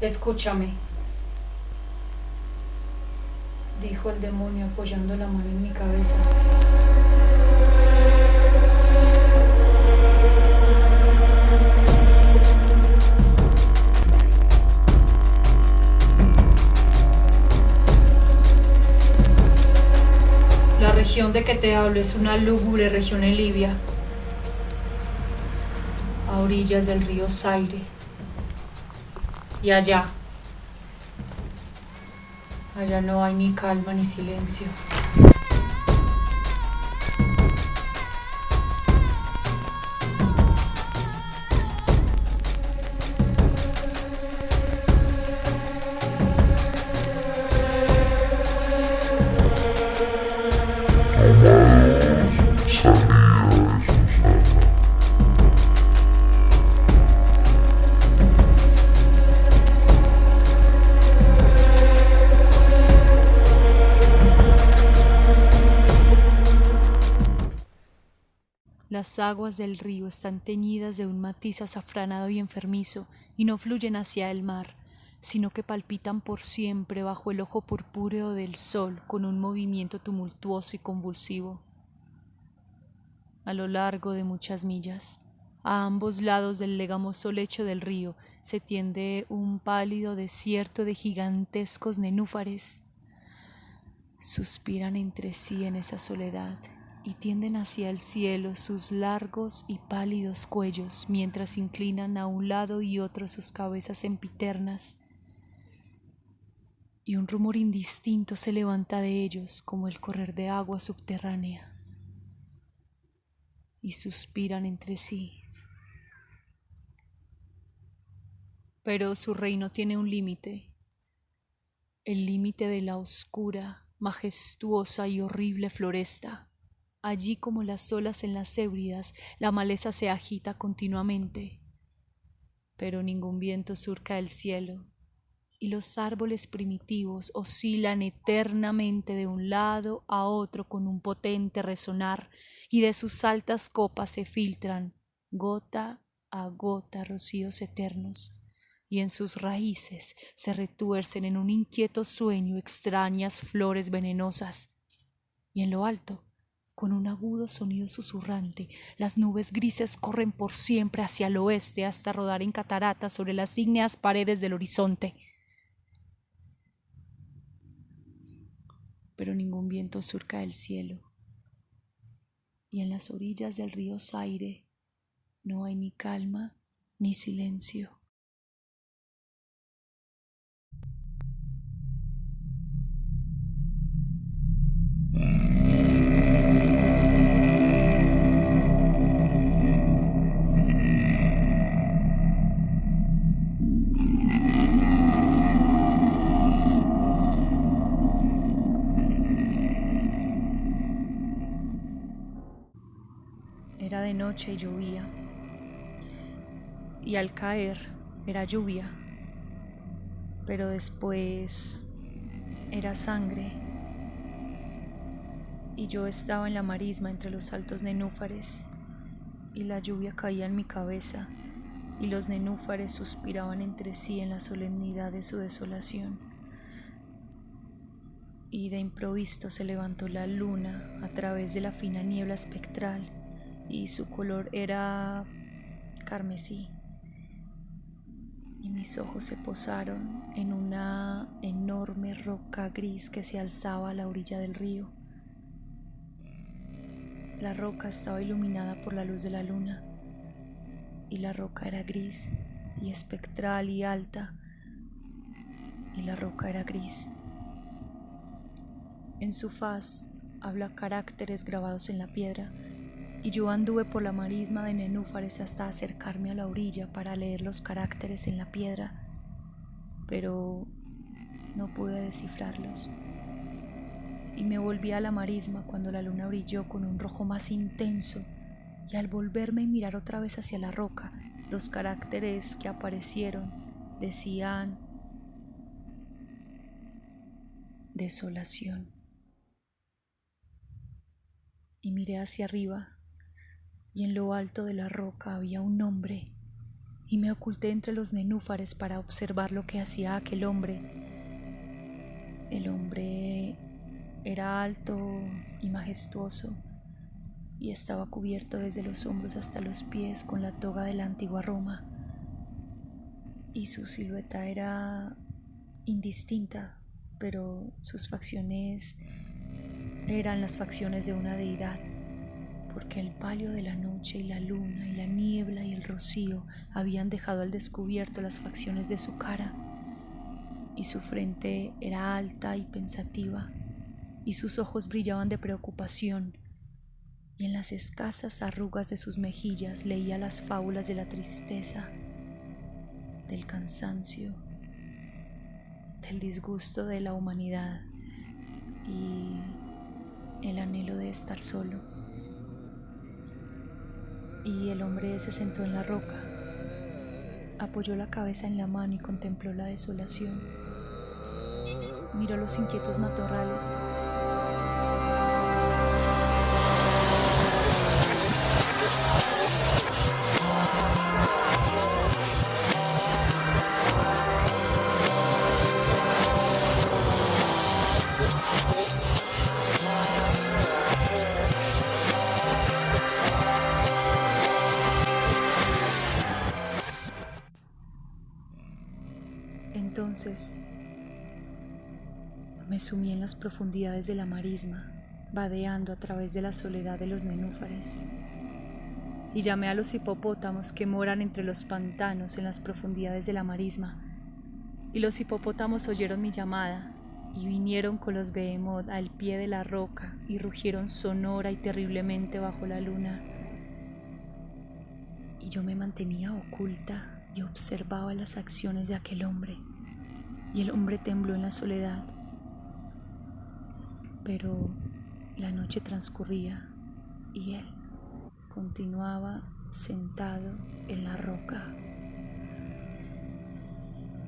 Escúchame, dijo el demonio apoyando la mano en mi cabeza. La región de que te hablo es una lúgubre región en Libia, a orillas del río Zaire. Y allá no hay ni calma ni silencio. Las aguas del río están teñidas de un matiz azafranado y enfermizo, y no fluyen hacia el mar, sino que palpitan por siempre bajo el ojo purpúreo del sol con un movimiento tumultuoso y convulsivo. A lo largo de muchas millas, a ambos lados del legamoso lecho del río, se tiende un pálido desierto de gigantescos nenúfares. Suspiran entre sí en esa soledad y tienden hacia el cielo sus largos y pálidos cuellos mientras inclinan a un lado y otro sus cabezas sempiternas. Y un rumor indistinto se levanta de ellos como el correr de agua subterránea. Y suspiran entre sí. Pero su reino tiene un límite, el límite de la oscura, majestuosa y horrible floresta. Allí, como las olas en las Hébridas, la maleza se agita continuamente, pero ningún viento surca el cielo, y los árboles primitivos oscilan eternamente de un lado a otro con un potente resonar, y de sus altas copas se filtran, gota a gota, rocíos eternos, y en sus raíces se retuercen en un inquieto sueño extrañas flores venenosas, y en lo alto, con un agudo sonido susurrante, las nubes grises corren por siempre hacia el oeste hasta rodar en cataratas sobre las ígneas paredes del horizonte. Pero ningún viento surca el cielo, y en las orillas del río Zaire no hay ni calma ni silencio. Era de noche y llovía, y al caer era lluvia, pero después era sangre, y yo estaba en la marisma entre los altos nenúfares, y la lluvia caía en mi cabeza, y los nenúfares suspiraban entre sí en la solemnidad de su desolación. Y de improviso se levantó la luna a través de la fina niebla espectral, y su color era carmesí, y mis ojos se posaron en una enorme roca gris que se alzaba a la orilla del río. La roca estaba iluminada por la luz de la luna, y la roca era gris y espectral y alta, y la roca era gris. En su faz habla caracteres grabados en la piedra, y yo anduve por la marisma de nenúfares hasta acercarme a la orilla para leer los caracteres en la piedra, pero no pude descifrarlos. Y me volví a la marisma cuando la luna brilló con un rojo más intenso, y al volverme y mirar otra vez hacia la roca, los caracteres que aparecieron decían desolación. Y miré hacia arriba, y en lo alto de la roca había un nombre, y me oculté entre los nenúfares para observar lo que hacía aquel hombre. El hombre era alto y majestuoso y estaba cubierto desde los hombros hasta los pies con la toga de la antigua Roma, y su silueta era indistinta, pero sus facciones eran las facciones de una deidad, porque el palio de la noche y la luna y la niebla y el rocío habían dejado al descubierto las facciones de su cara, y su frente era alta y pensativa, y sus ojos brillaban de preocupación, y en las escasas arrugas de sus mejillas leía las fábulas de la tristeza, del cansancio, del disgusto de la humanidad y el anhelo de estar solo. Y el hombre se sentó en la roca, apoyó la cabeza en la mano y contempló la desolación. Miró los inquietos matorrales. Entonces me sumí en las profundidades de la marisma, vadeando a través de la soledad de los nenúfares, y llamé a los hipopótamos que moran entre los pantanos en las profundidades de la marisma, y los hipopótamos oyeron mi llamada y vinieron con los behemoth al pie de la roca y rugieron sonora y terriblemente bajo la luna. Y yo me mantenía oculta y observaba las acciones de aquel hombre, y el hombre tembló en la soledad. Pero la noche transcurría y él continuaba sentado en la roca.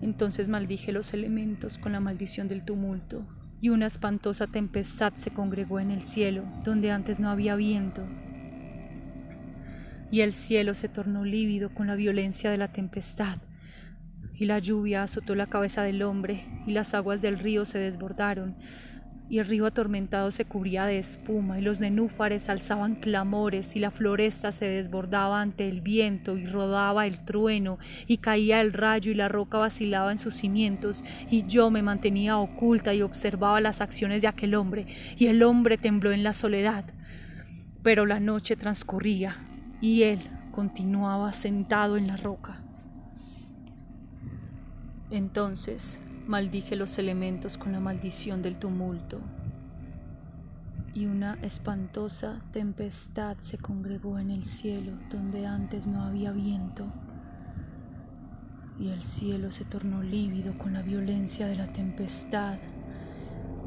Entonces maldije los elementos con la maldición del tumulto, y una espantosa tempestad se congregó en el cielo, donde antes no había viento. Y el cielo se tornó lívido con la violencia de la tempestad, y la lluvia azotó la cabeza del hombre, y las aguas del río se desbordaron, y el río atormentado se cubría de espuma, y los nenúfares alzaban clamores, y la floresta se desbordaba ante el viento, y rodaba el trueno, y caía el rayo, y la roca vacilaba en sus cimientos, y yo me mantenía oculta y observaba las acciones de aquel hombre, y el hombre tembló en la soledad. Pero la noche transcurría, y él continuaba sentado en la roca. Entonces maldije los elementos con la maldición del tumulto, y una espantosa tempestad se congregó en el cielo donde antes no había viento, y el cielo se tornó lívido con la violencia de la tempestad,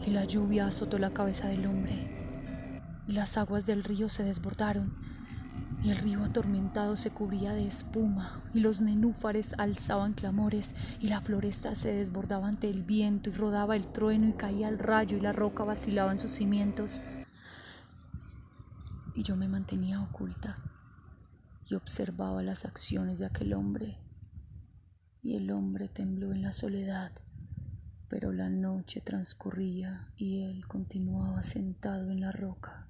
y la lluvia azotó la cabeza del hombre, y las aguas del río se desbordaron, y el río atormentado se cubría de espuma, y los nenúfares alzaban clamores, y la floresta se desbordaba ante el viento, y rodaba el trueno, y caía el rayo, y la roca vacilaba en sus cimientos. Y yo me mantenía oculta y observaba las acciones de aquel hombre, y el hombre tembló en la soledad, pero la noche transcurría y él continuaba sentado en la roca.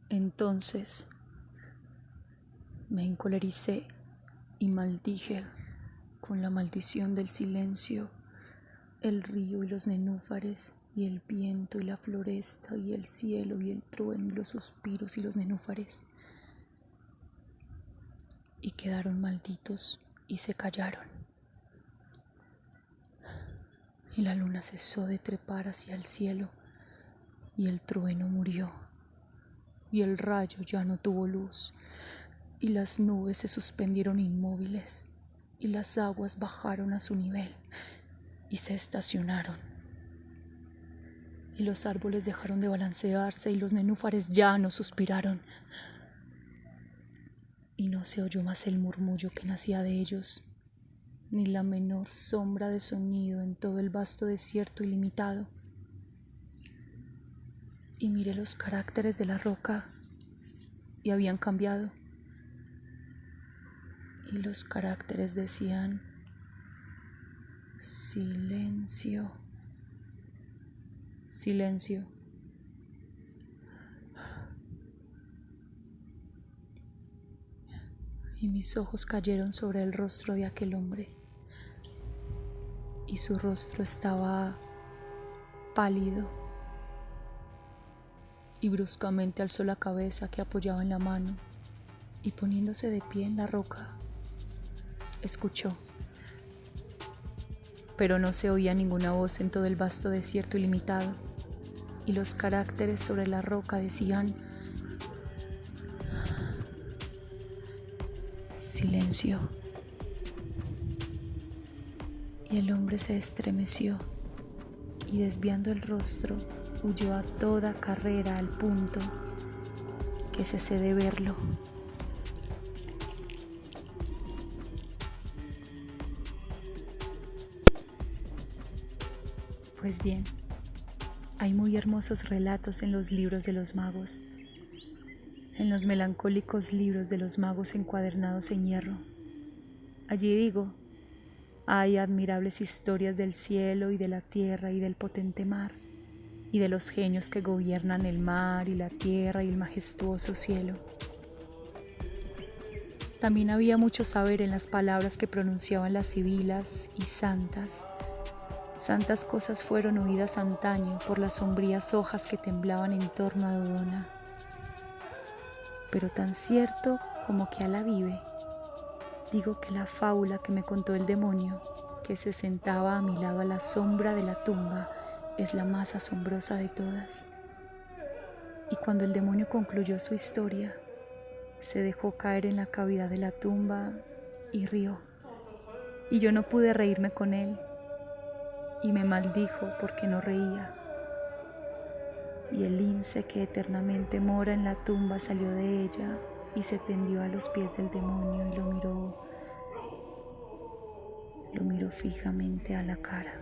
Entonces me encolericé y maldije con la maldición del silencio el río y los nenúfares, y el viento y la floresta, y el cielo y el trueno y los suspiros y los nenúfares. Y quedaron malditos y se callaron. Y la luna cesó de trepar hacia el cielo, y el trueno murió, y el rayo ya no tuvo luz, y las nubes se suspendieron inmóviles, y las aguas bajaron a su nivel y se estacionaron, y los árboles dejaron de balancearse, y los nenúfares ya no suspiraron, y no se oyó más el murmullo que nacía de ellos, ni la menor sombra de sonido en todo el vasto desierto ilimitado. Y miré los caracteres de la roca, y habían cambiado. Y los caracteres decían: silencio, silencio. Y mis ojos cayeron sobre el rostro de aquel hombre, y su rostro estaba pálido, y bruscamente alzó la cabeza que apoyaba en la mano, y poniéndose de pie en la roca, escuchó. Pero no se oía ninguna voz en todo el vasto desierto ilimitado, y los caracteres sobre la roca decían: silencio. Y el hombre se estremeció y, desviando el rostro, huyó a toda carrera al punto que cesé de verlo. Pues bien, hay muy hermosos relatos en los libros de los magos, en los melancólicos libros de los magos encuadernados en hierro. Allí digo, hay admirables historias del cielo y de la tierra y del potente mar, y de los genios que gobiernan el mar y la tierra y el majestuoso cielo. También había mucho saber en las palabras que pronunciaban las sibilas y santas. Santas cosas fueron oídas antaño por las sombrías hojas que temblaban en torno a Dodona. Pero tan cierto como que Alá vive, digo que la fábula que me contó el demonio, que se sentaba a mi lado a la sombra de la tumba, es la más asombrosa de todas. Y cuando el demonio concluyó su historia, se dejó caer en la cavidad de la tumba y rió. Y yo no pude reírme con él, y me maldijo porque no reía. Y el lince que eternamente mora en la tumba salió de ella y se tendió a los pies del demonio y lo miró fijamente a la cara.